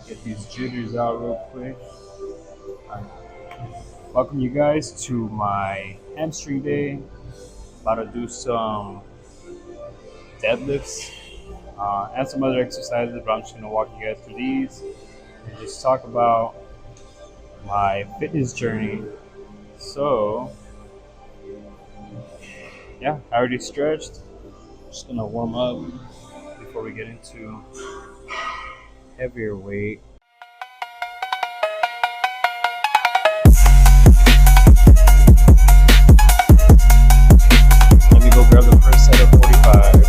Get these jitters out real quick. Welcome you guys to my hamstring day. About to do some deadlifts and some other exercises, but I'm just gonna walk you guys through these and just talk about my fitness journey. So, yeah, I already stretched. Just gonna warm up before we get into heavier weight. Let me go grab the first set of 45.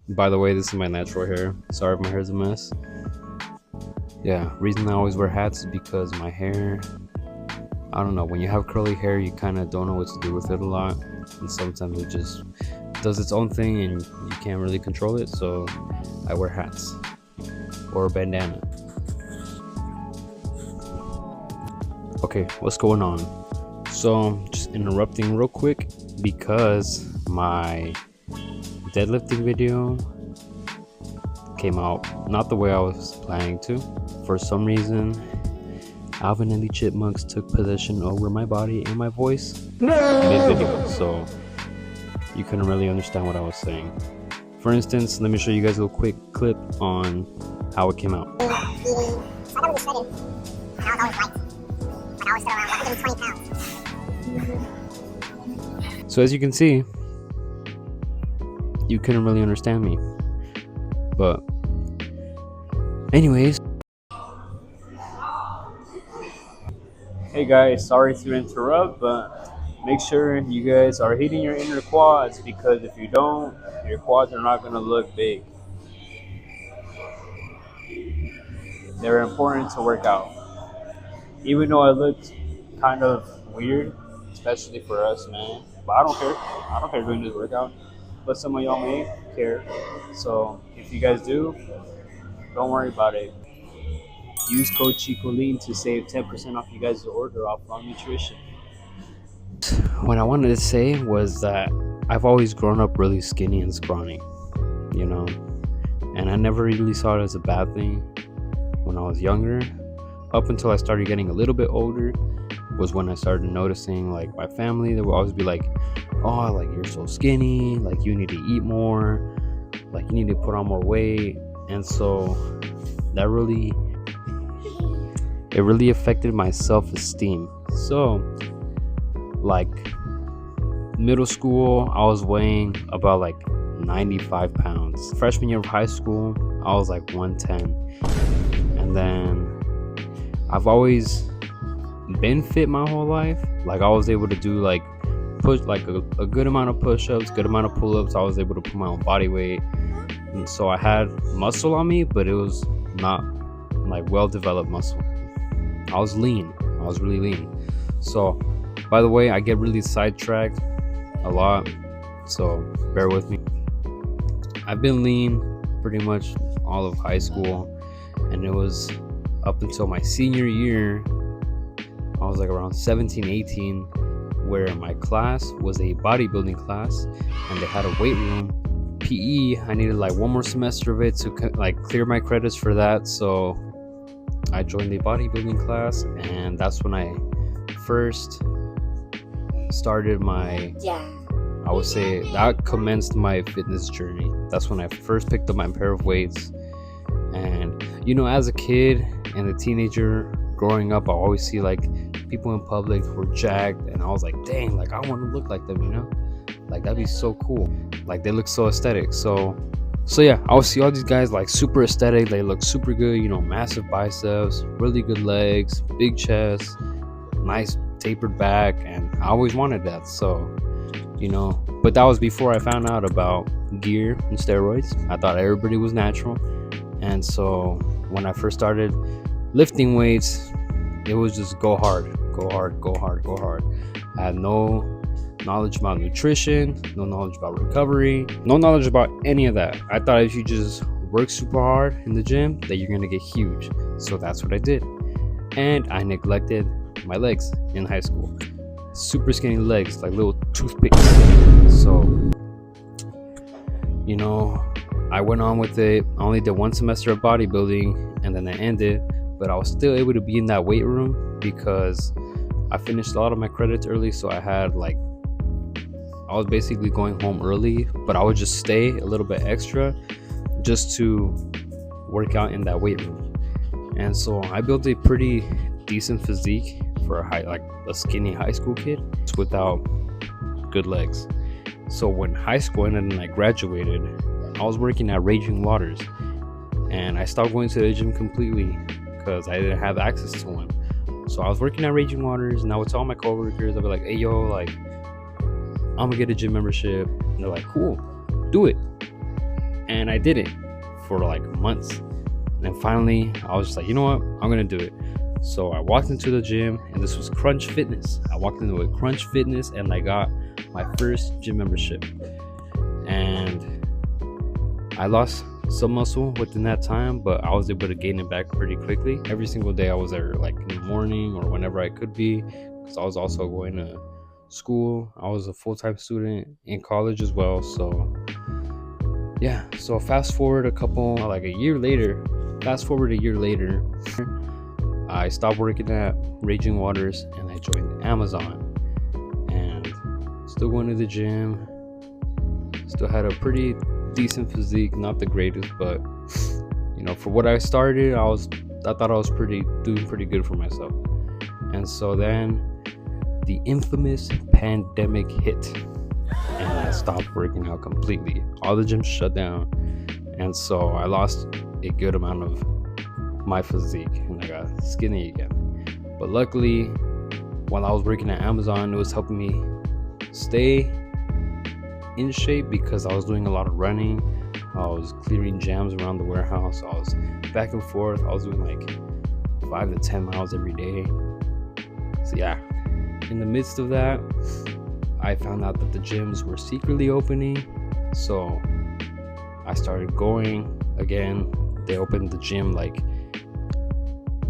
By the way, this is my natural hair. Sorry if my hair's a mess. Yeah, reason I always wear hats is because my hair, I don't know, when you have curly hair, you kind of don't know what to do with it a lot. And sometimes it just does its own thing and you can't really control it. So I wear hats or a bandana. Okay, what's going on? So, just interrupting real quick because my deadlifting video came out not the way I was planning to. For some reason, Alvin and the Chipmunks took possession over my body and my voice mid-video, so you couldn't really understand what I was saying. For instance, let me show you guys a little quick clip on how it came out. So as you can see, you couldn't really understand me. But anyways, hey guys, sorry to interrupt, but make sure you guys are hitting your inner quads, because if you don't, your quads are not going to look big. They're important to work out. Even though it looks kind of weird, especially for us, man. But I don't care. I don't care doing this workout. But some of y'all may care. So if you guys do, don't worry about it. Use code CHICOLEAN to save 10% off you guys' order off Raw Nutrition. What I wanted to say was that I've always grown up really skinny and scrawny, you know, and I never really saw it as a bad thing when I was younger. Up until I started getting a little bit older was when I started noticing, like, my family, they would always be like, oh, like, you're so skinny, like, you need to eat more, like, you need to put on more weight. And so that really affected my self-esteem. So, like, middle school, I was weighing about like 95 pounds. Freshman year of high school, I was like 110. And then I've always been fit my whole life. Like, I was able to do like push like a good amount of push-ups, good amount of pull-ups. I was able to put my own body weight, and so I had muscle on me, but it was not like well-developed muscle. I was lean. I was really lean. So, by the way, I get really sidetracked a lot, so bear with me. I've been lean pretty much all of high school, and it was up until my senior year. I was like around 17, 18, where my class was a bodybuilding class, and they had a weight room. PE, I needed like one more semester of it to like clear my credits for that, so I joined the bodybuilding class, and that's when I first started my, I would say that commenced my fitness journey. That's when I first picked up my pair of weights. And you know, as a kid and a teenager growing up, I always see like people in public who are jacked, and I was like, dang, like I want to look like them, you know, like that'd be so cool. Like they look so aesthetic. So So yeah, I would see all these guys like super aesthetic. They look super good, massive biceps, really good legs, big chest, nice tapered back, and I always wanted that. So, but that was before I found out about gear and steroids. I thought everybody was natural. And so when I first started lifting weights, it was just go hard, go hard, go hard, go hard. I had no knowledge about nutrition, no knowledge about recovery, no knowledge about any of that. I thought if you just work super hard in the gym, that you're gonna get huge. So that's what I did. And I neglected my legs in high school. Super skinny legs, like little toothpicks. So, I went on with it. I only did one semester of bodybuilding and then I ended, but I was still able to be in that weight room because I finished a lot of my credits early. So I was basically going home early, but I would just stay a little bit extra just to work out in that weight room. And so I built a pretty decent physique for a skinny high school kid without good legs. So when high school ended and I graduated, I was working at Raging Waters, and I stopped going to the gym completely because I didn't have access to one. So I was working at Raging Waters, and I would tell my coworkers, I'd be like, "Hey, yo, like, I'm gonna get a gym membership." And they're like, "Cool, do it." And I did it for like months. And then finally, I was just like, you know what? I'm gonna do it. So I walked into the gym, and this was Crunch Fitness. I walked into a Crunch Fitness, and I got my first gym membership. And I lost some muscle within that time, but I was able to gain it back pretty quickly. Every single day I was there, like in the morning or whenever I could be, because I was also going to school. I was a full-time student in college as well. So yeah, so fast forward a year later, I stopped working at Raging Waters and I joined Amazon, and still going to the gym, still had a pretty decent physique, not the greatest, but for what I started, I thought I was doing pretty good for myself. And so then the infamous pandemic hit, and I stopped working out completely. All the gyms shut down, and so I lost a good amount of my physique and I got skinny again. But luckily, while I was working at Amazon, it was helping me stay in shape because I was doing a lot of running. I was clearing jams around the warehouse. I was back and forth. I was doing like 5 to 10 miles every day. So yeah, in the midst of that, I found out that the gyms were secretly opening. So I started going again. They opened the gym like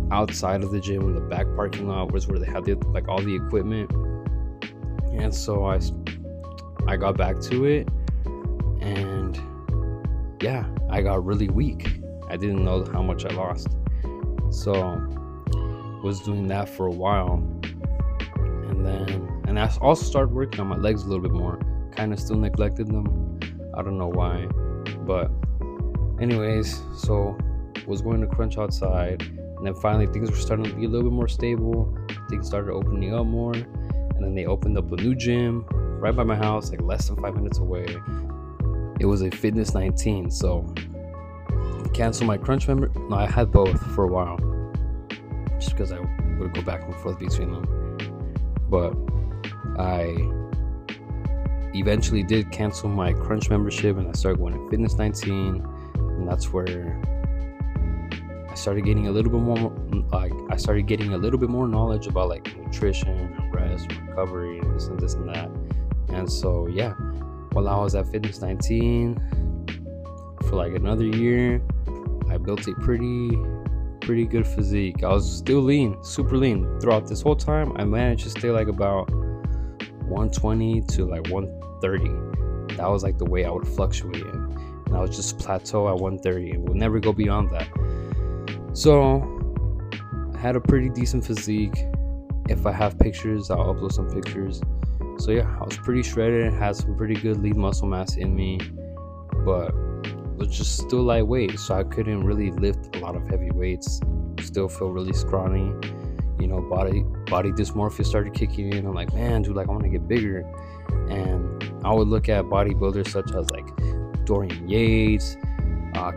outside of the gym in the back parking lot was where they had all the equipment. And so I got back to it, and yeah, I got really weak. I didn't know how much I lost. So was doing that for a while, and I also started working on my legs a little bit more. Kind of still neglected them. I don't know why, but anyways, so was going to Crunch outside, and then finally things were starting to be a little bit more stable. Things started opening up more, and then they opened up a new gym right by my house, like less than 5 minutes away. It was a Fitness 19, so canceled my Crunch member. No, I had both for a while, just because I would go back and forth between them. But I eventually did cancel my Crunch membership, and I started going to Fitness 19, and that's where I started getting a little bit more knowledge about like nutrition and rest and recovery and this and that. And so yeah, while I was at Fitness 19 for like another year, I built a pretty good physique. I was still lean, super lean throughout this whole time. I managed to stay like about 120 to like 130. That was like the way I would fluctuate in, and I would just plateau at 130 and would never go beyond that. So I had a pretty decent physique. If I have pictures, I'll upload some pictures. So yeah, I was pretty shredded, had some pretty good lean muscle mass in me, but was just still lightweight, so I couldn't really lift a lot of heavy weights. Still feel really scrawny. Body dysmorphia started kicking in. I'm like, man, dude, like I want to get bigger. And I would look at bodybuilders such as like Dorian Yates,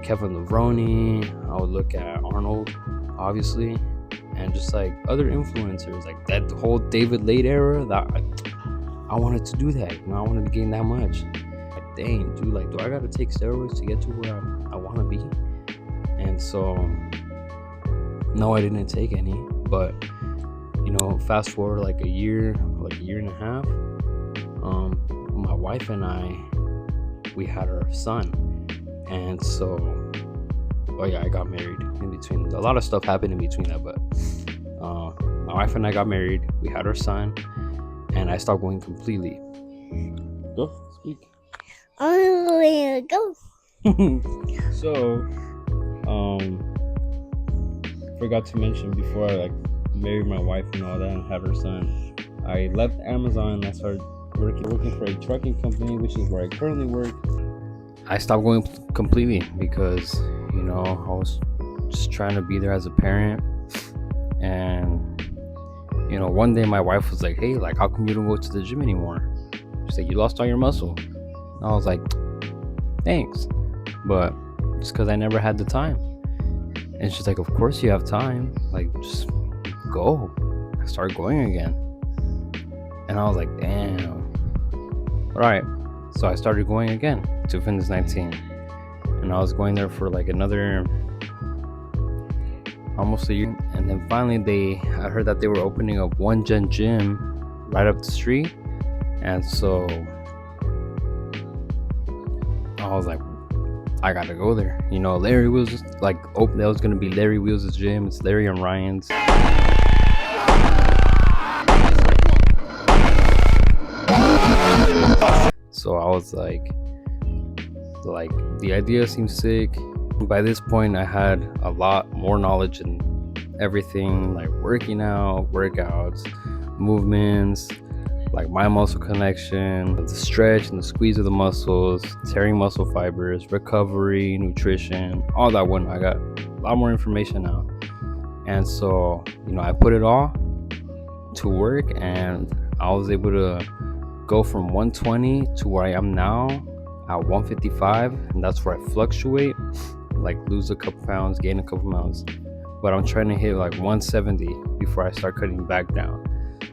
Kevin Levrone. I would look at Arnold, obviously, and just like other influencers, like that whole David Late era. That I wanted to do that. I wanted to gain that much. Like, dang, dude, like, do I gotta take steroids to get to where I want to be? And so, no, I didn't take any. But fast forward like a year and a half. My wife and I, we had our son, and so, I got married in between. A lot of stuff happened in between that, but my wife and I got married. We had our son, and I stopped going completely. Go speak. Oh, go. So, forgot to mention before I married my wife and all that and had her son, I left Amazon and I started working for a trucking company, which is where I currently work. I stopped going completely because I was just trying to be there as a parent. And one day my wife was like, "Hey, like, how come you don't go to the gym anymore?" She's like, "You lost all your muscle." And I was like, "Thanks, but just because I never had the time." And she's like, "Of course you have time, like, just go." I started going again, and I was like, "Damn." All right, so I started going again to Fitness 19, and I was going there for like another almost a year. And then finally I heard that they were opening up One Gen Gym right up the street, and so I was like, I gotta go there. Larry Wheels, like, that was gonna be Larry Wheels' gym. It's Larry and Ryan's. So I was like, the idea seems sick. By this point, I had a lot more knowledge in everything, like working out, workouts, movements, like my muscle connection, the stretch and the squeeze of the muscles, tearing muscle fibers, recovery, nutrition, all that one. I got a lot more information now. And so, I put it all to work, and I was able to go from 120 to where I am now at 155, and that's where I fluctuate, like lose a couple pounds, gain a couple pounds, but I'm trying to hit like 170 before I start cutting back down.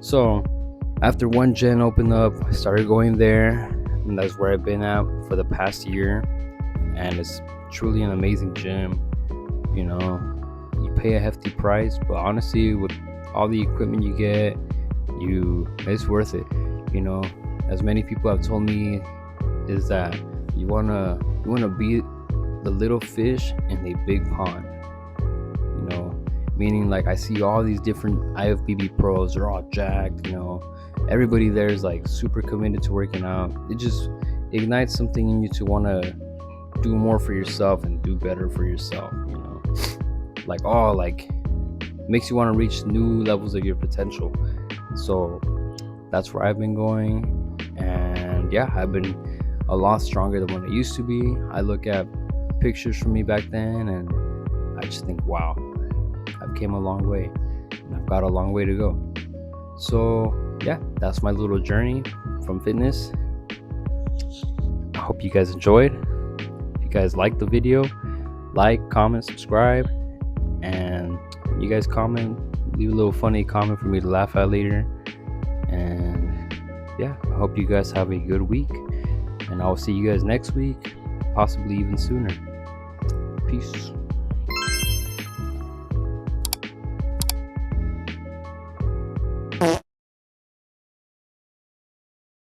So after One Gen opened up, I started going there, and that's where I've been at for the past year, and it's truly an amazing gym. You pay a hefty price, but honestly, with all the equipment you get, it's worth it. As many people have told me, is that you wanna be the little fish in a big pond. Meaning, like, I see all these different IFBB pros, they're all jacked. Everybody there is like super committed to working out. It just ignites something in you to want to do more for yourself and do better for yourself. Like makes you want to reach new levels of your potential. So that's where I've been going, and yeah, I've been a lot stronger than what I used to be. I look at pictures from me back then, and I just think, wow, I've came a long way, and I've got a long way to go. So yeah, that's my little journey from fitness. I hope you guys enjoyed. If you guys liked the video, like, comment, subscribe, and you guys comment, leave a little funny comment for me to laugh at later. And yeah, I hope you guys have a good week, and I'll see you guys next week, possibly even sooner. Peace.